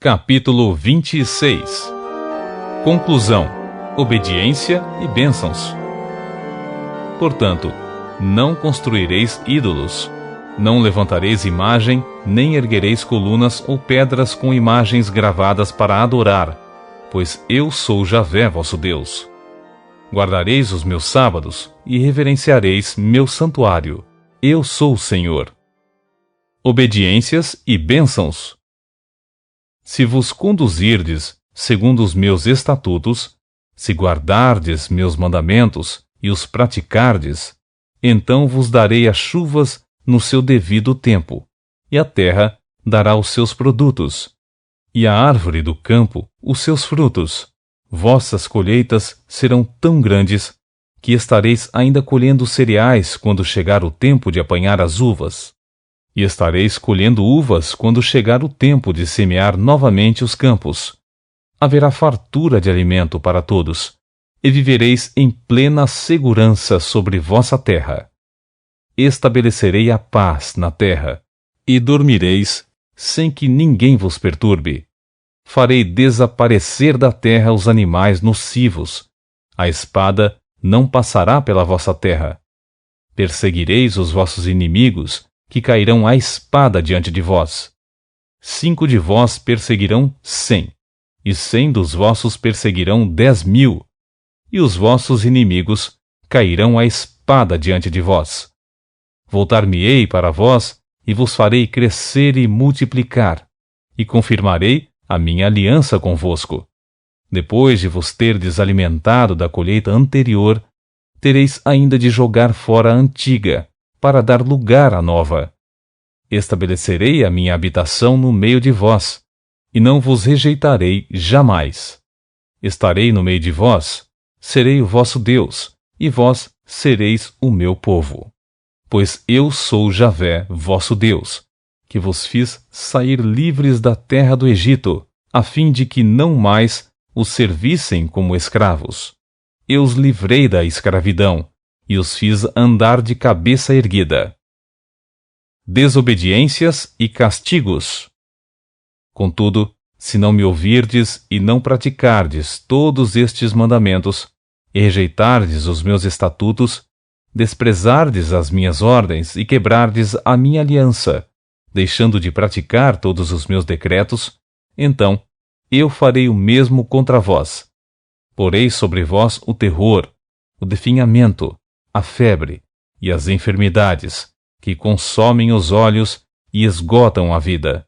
Capítulo 26. Conclusão: obediência e bênçãos. Portanto, não construireis ídolos, não levantareis imagem, nem erguereis colunas ou pedras com imagens gravadas para adorar, pois eu sou Javé vosso Deus. Guardareis os meus sábados e reverenciareis meu santuário. Eu sou o Senhor. Obediências e bênçãos. Se vos conduzirdes segundo os meus estatutos, se guardardes meus mandamentos e os praticardes, então vos darei as chuvas no seu devido tempo, e a terra dará os seus produtos, e a árvore do campo os seus frutos. Vossas colheitas serão tão grandes que estareis ainda colhendo cereais quando chegar o tempo de apanhar as uvas. E estareis colhendo uvas quando chegar o tempo de semear novamente os campos. Haverá fartura de alimento para todos, e vivereis em plena segurança sobre vossa terra. Estabelecerei a paz na terra, e dormireis sem que ninguém vos perturbe. Farei desaparecer da terra os animais nocivos. A espada não passará pela vossa terra. Perseguireis os vossos inimigos, que cairão à espada diante de vós. 5 de vós perseguirão 100, e 100 dos vossos perseguirão 10.000, e os vossos inimigos cairão à espada diante de vós. Voltar-me-ei para vós, e vos farei crescer e multiplicar, e confirmarei a minha aliança convosco. Depois de vos terdes alimentado da colheita anterior, tereis ainda de jogar fora a antiga, para dar lugar à nova. Estabelecerei a minha habitação no meio de vós, e não vos rejeitarei jamais. Estarei no meio de vós, serei o vosso Deus, e vós sereis o meu povo. Pois eu sou Javé, vosso Deus, que vos fiz sair livres da terra do Egito, a fim de que não mais os servissem como escravos. Eu os livrei da escravidão, e os fiz andar de cabeça erguida. Desobediências e castigos. Contudo, se não me ouvirdes e não praticardes todos estes mandamentos, e rejeitardes os meus estatutos, desprezardes as minhas ordens e quebrardes a minha aliança, deixando de praticar todos os meus decretos, então eu farei o mesmo contra vós. Porei sobre vós o terror, o definhamento, a febre e as enfermidades, que consomem os olhos e esgotam a vida.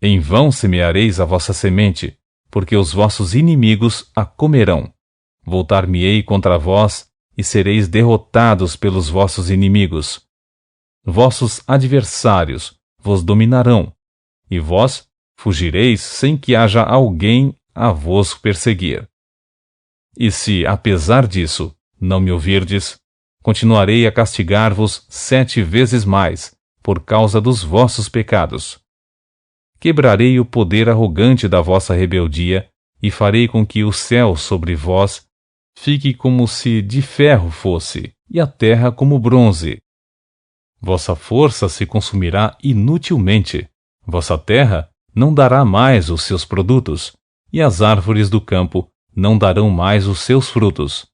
Em vão semeareis a vossa semente, porque os vossos inimigos a comerão. Voltar-me-ei contra vós, e sereis derrotados pelos vossos inimigos. Vossos adversários vos dominarão, e vós fugireis sem que haja alguém a vos perseguir. E se, apesar disso, não me ouvirdes, continuarei a castigar-vos 7 vezes mais, por causa dos vossos pecados. Quebrarei o poder arrogante da vossa rebeldia, e farei com que o céu sobre vós fique como se de ferro fosse, e a terra como bronze. Vossa força se consumirá inutilmente, vossa terra não dará mais os seus produtos, e as árvores do campo não darão mais os seus frutos.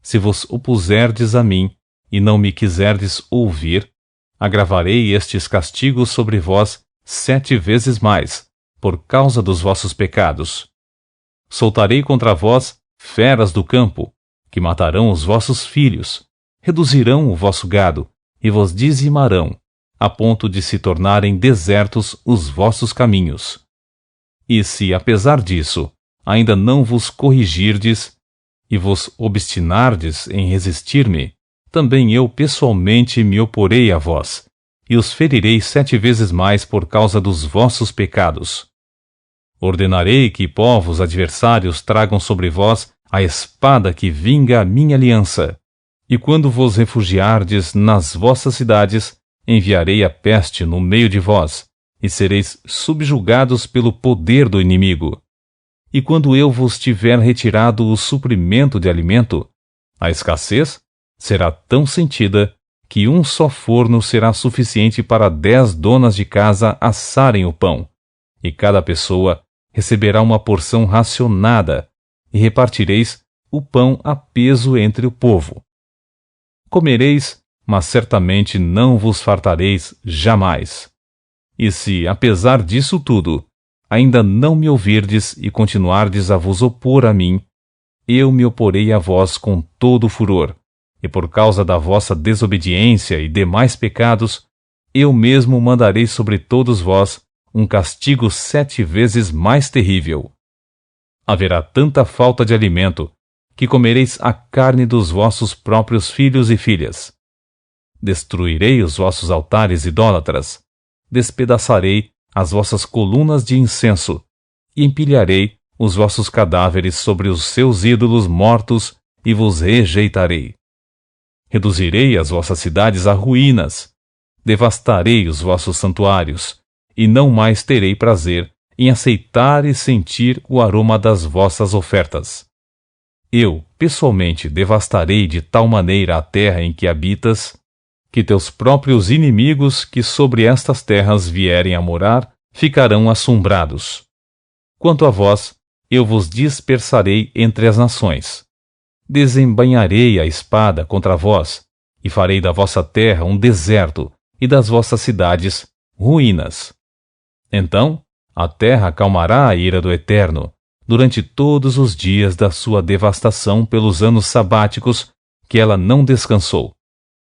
Se vos opuserdes a mim, e não me quiserdes ouvir, agravarei estes castigos sobre vós 7 vezes mais, por causa dos vossos pecados. Soltarei contra vós feras do campo, que matarão os vossos filhos, reduzirão o vosso gado, e vos dizimarão, a ponto de se tornarem desertos os vossos caminhos. E se, apesar disso, ainda não vos corrigirdes, e vos obstinardes em resistir-me, também eu pessoalmente me oporei a vós, e os ferirei 7 vezes mais por causa dos vossos pecados. Ordenarei que povos adversários tragam sobre vós a espada que vinga a minha aliança, e quando vos refugiardes nas vossas cidades, enviarei a peste no meio de vós, e sereis subjugados pelo poder do inimigo. E quando eu vos tiver retirado o suprimento de alimento, a escassez será tão sentida que um só forno será suficiente para 10 donas de casa assarem o pão, e cada pessoa receberá uma porção racionada, e repartireis o pão a peso entre o povo. Comereis, mas certamente não vos fartareis jamais. E se, apesar disso tudo, ainda não me ouvirdes e continuardes a vos opor a mim, eu me oporei a vós com todo o furor, e por causa da vossa desobediência e demais pecados, eu mesmo mandarei sobre todos vós um castigo 7 vezes mais terrível. Haverá tanta falta de alimento, que comereis a carne dos vossos próprios filhos e filhas. Destruirei os vossos altares idólatras, despedaçarei as vossas colunas de incenso, e empilharei os vossos cadáveres sobre os seus ídolos mortos, e vos rejeitarei. Reduzirei as vossas cidades a ruínas, devastarei os vossos santuários, e não mais terei prazer em aceitar e sentir o aroma das vossas ofertas. Eu, pessoalmente, devastarei de tal maneira a terra em que habitas, que teus próprios inimigos que sobre estas terras vierem a morar, ficarão assombrados. Quanto a vós, eu vos dispersarei entre as nações. Desembainharei a espada contra vós, e farei da vossa terra um deserto, e das vossas cidades ruínas. Então, a terra acalmará a ira do Eterno, durante todos os dias da sua devastação pelos anos sabáticos que ela não descansou.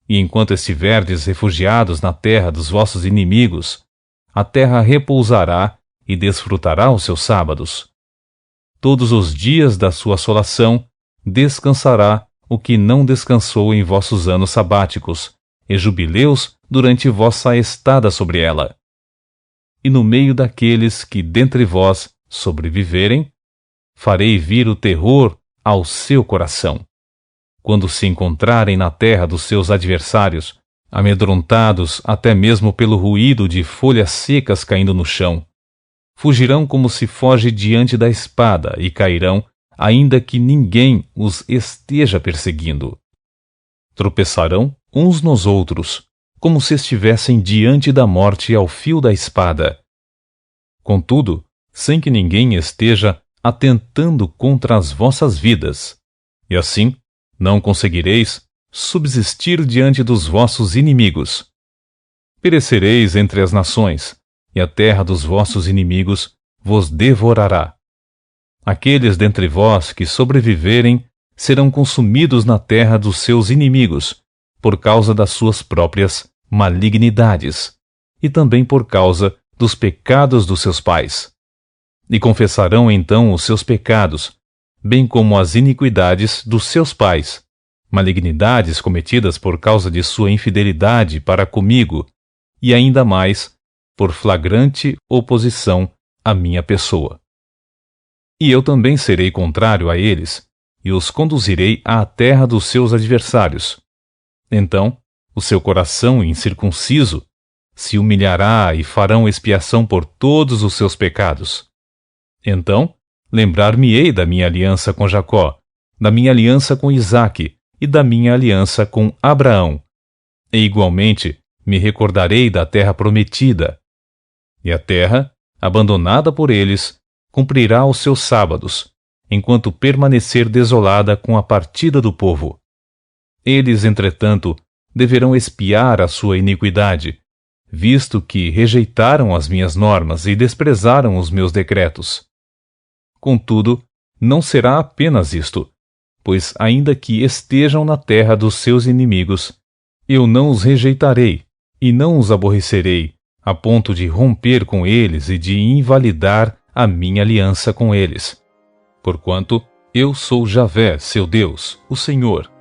E enquanto estiverdes refugiados na terra dos vossos inimigos, a terra repousará e desfrutará os seus sábados. Todos os dias da sua assolação descansará o que não descansou em vossos anos sabáticos, e jubileus durante vossa estada sobre ela. E no meio daqueles que dentre vós sobreviverem, farei vir o terror ao seu coração. Quando se encontrarem na terra dos seus adversários, amedrontados até mesmo pelo ruído de folhas secas caindo no chão, fugirão como se foge diante da espada e cairão, ainda que ninguém os esteja perseguindo. Tropeçarão uns nos outros, como se estivessem diante da morte ao fio da espada. Contudo, sem que ninguém esteja atentando contra as vossas vidas, e assim não conseguireis subsistir diante dos vossos inimigos. Perecereis entre as nações, e a terra dos vossos inimigos vos devorará. Aqueles dentre vós que sobreviverem serão consumidos na terra dos seus inimigos, por causa das suas próprias malignidades, e também por causa dos pecados dos seus pais. E confessarão então os seus pecados, bem como as iniquidades dos seus pais, malignidades cometidas por causa de sua infidelidade para comigo, e ainda mais por flagrante oposição à minha pessoa. E eu também serei contrário a eles, e os conduzirei à terra dos seus adversários. Então, o seu coração incircunciso se humilhará e farão expiação por todos os seus pecados. Então, lembrar-me-ei da minha aliança com Jacó, da minha aliança com Isaque e da minha aliança com Abraão. E igualmente me recordarei da terra prometida. E a terra, abandonada por eles, cumprirá os seus sábados, enquanto permanecer desolada com a partida do povo. Eles, entretanto, deverão expiar a sua iniquidade, visto que rejeitaram as minhas normas e desprezaram os meus decretos. Contudo, não será apenas isto, pois ainda que estejam na terra dos seus inimigos, eu não os rejeitarei e não os aborrecerei, a ponto de romper com eles e de invalidar a minha aliança com eles. Porquanto eu sou Javé, seu Deus, o Senhor.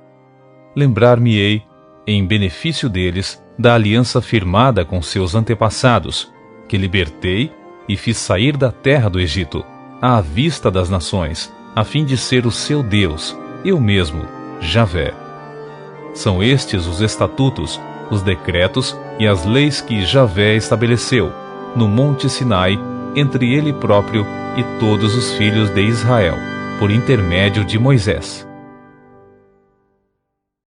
Lembrar-me-ei, em benefício deles, da aliança firmada com seus antepassados, que libertei e fiz sair da terra do Egito, à vista das nações, a fim de ser o seu Deus, eu mesmo, Javé. São estes os estatutos, os decretos e as leis que Javé estabeleceu, no monte Sinai, entre ele próprio e todos os filhos de Israel, por intermédio de Moisés.